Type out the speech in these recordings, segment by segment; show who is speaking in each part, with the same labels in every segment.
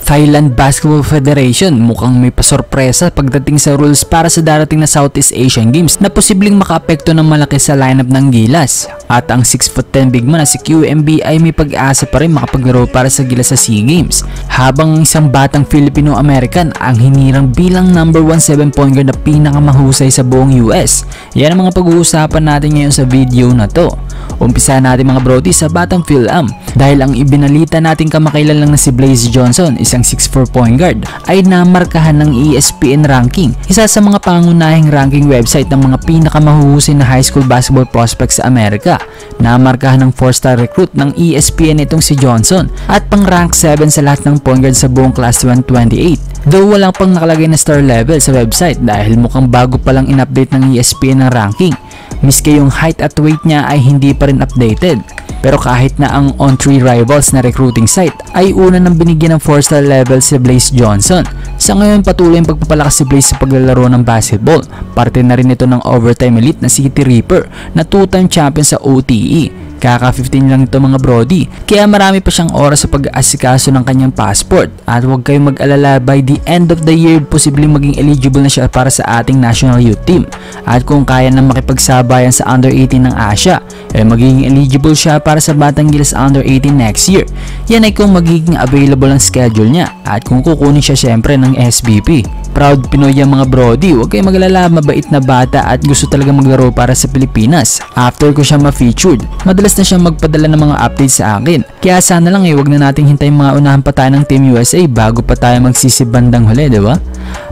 Speaker 1: Thailand Basketball Federation mukhang may pasorpresa pagdating sa rules para sa darating na Southeast Asian Games na posibleng makaapekto ng malaki sa lineup ng Gilas. At ang 6'10" big man na si QMB ay may pag-asa pa rin makapaglaro para sa Gilas sa SEA Games, habang isang batang Filipino-American ang hinirang bilang number 1 7-point guard na pinakamahusay sa buong US. Yan ang mga pag-uusapan natin ngayon sa video na to. Umpisa natin mga brody sa batang Phil-Am, dahil ang ibinalita natin kamakailan lang na si Blaze Johnson, isang 6'4" point guard, ay namarkahan ng ESPN ranking, isa sa mga pangunahing ranking website ng mga pinakamahuhusay na high school basketball prospects sa Amerika. Namarkahan ng 4-star recruit ng ESPN itong si Johnson at pang rank 7 sa lahat ng point guard sa buong class 128. Though walang pang nakalagay na star level sa website dahil mukhang bago pa lang in-update ng ESPN ng ranking. Miski yung height at weight niya ay hindi pa rin updated. Pero kahit na ang on-3 rivals na recruiting site ay una nang binigyan ng 4-star level si Blaze Johnson. Sa ngayon patuloy ang pagpapalakas si Blaze sa paglalaro ng basketball. Parte na rin ito ng overtime elite na City Reaper na 2-time champion sa OTE. Kaka 15 lang ito mga brody, kaya marami pa siyang oras sa pag-aasikaso ng kanyang passport. At huwag kayong mag-alala, by the end of the year posibleng maging eligible na siya para sa ating national youth team. At kung kaya na makipagsabayan sa under 18 ng Asia, magiging eligible siya para sa Batang Gilas under 18 next year. Yan ay kung magiging available ang schedule niya at kung kukunin siya syempre ng SBP. Proud Pinoy ang mga brody, huwag kayong mag-alala, mabait na bata at gusto talaga maglaro para sa Pilipinas. After ko siya ma-featured, madalas na siya magpadala ng mga updates sa akin. Kaya sana lang huwag na nating hintayin mga unahan pa tayo ng Team USA bago pa tayo magsisibandang huli, di ba?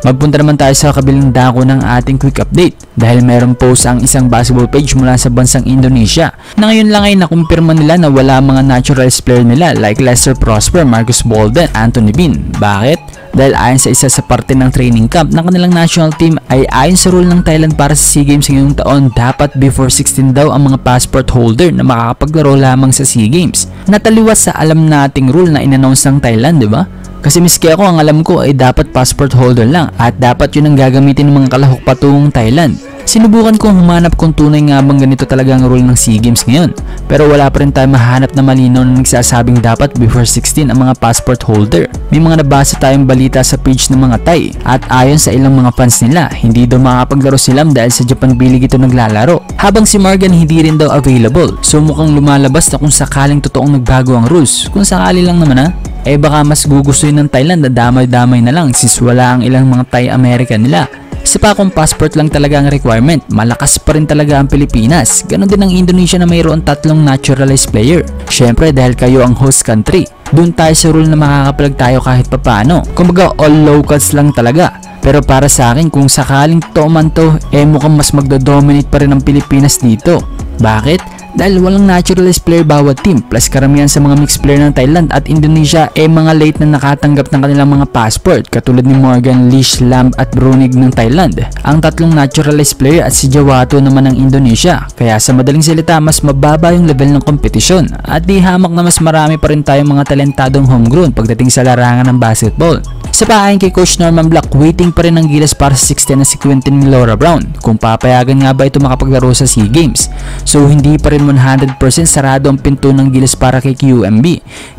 Speaker 1: Magpunta naman tayo sa kabilang dako ng ating quick update dahil meron post ang isang basketball page mula sa bansang Indonesia na ngayon lang ay nakumpirma nila na wala mga naturalized player nila like Lester Prosper, Marcus Bolden, Anthony Bean. Bakit? Dahil ayon sa isa sa parte ng training camp ng kanilang national team ay ayon sa rule ng Thailand para sa SEA Games ngayong taon, dapat before 16 daw ang mga passport holder na makakapaglaro lamang sa SEA Games. Nataliwas sa alam nating rule na in-announce ng Thailand, di ba? Kasi miski ako ang alam ko ay dapat passport holder lang at dapat yun ang gagamitin ng mga kalahok patungong Thailand. Sinubukan kong humanap kung tunay nga bang ganito talaga ang rule ng SEA Games ngayon. Pero wala pa rin tayo mahanap na malinaw na nagsasabing dapat before 16 ang mga passport holder. May mga nabasa tayong balita sa page ng mga Thai at ayon sa ilang mga fans nila, hindi daw makapaglaro sila dahil sa Japan B-League ito naglalaro. Habang si Morgan hindi rin daw available. So mukhang lumalabas na kung sakaling totoong nagbago ang rules. Kung sakali lang naman baka mas gugustuhin ng Thailand na damay-damay na lang since wala ang ilang mga Thai-American nila. Isa pa kung passport lang talaga ang requirement, malakas pa rin talaga ang Pilipinas. Ganon din ang Indonesia na mayroon 3 naturalized player. Syempre dahil kayo ang host country, doon tayo sa rule na makakapalag tayo kahit papano. Kumbaga all locals lang talaga. Pero para sa akin kung sakaling totoo man to, mukhang mas magdo-dominate pa rin ang Pilipinas dito. Bakit? Dahil walang naturalized player bawat team, plus karamihan sa mga mixed player ng Thailand at Indonesia mga late na nakatanggap ng kanilang mga passport katulad ni Morgan, Lish, Lamb at Brunig ng Thailand. Ang 3 naturalized player at si Jawato naman ng Indonesia. Kaya sa madaling salita mas mababa yung level ng kompetisyon at di hamak na mas marami pa rin tayong mga talentadong homegrown pagdating sa larangan ng basketball. Sa paayon kay Coach Norman Black, waiting pa rin ang Gilas para sa 16 na si Quentin Laura Brown kung papayagan nga ba ito makapaglaro sa SEA Games. So hindi pa rin 100% sarado ang pinto ng Gilas para kay QMB.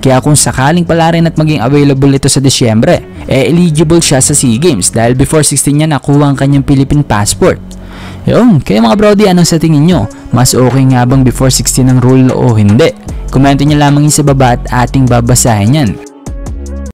Speaker 1: Kaya kung sakaling pala rin at maging available ito sa Disyembre, eligible siya sa SEA Games dahil before 16 niya nakuha ang kanyang Philippine passport. Yun, kaya mga brody, anong sa tingin nyo? Mas okay nga bang before 16 ang rule o hindi? Komento nyo lamang sa baba at ating babasahin yan.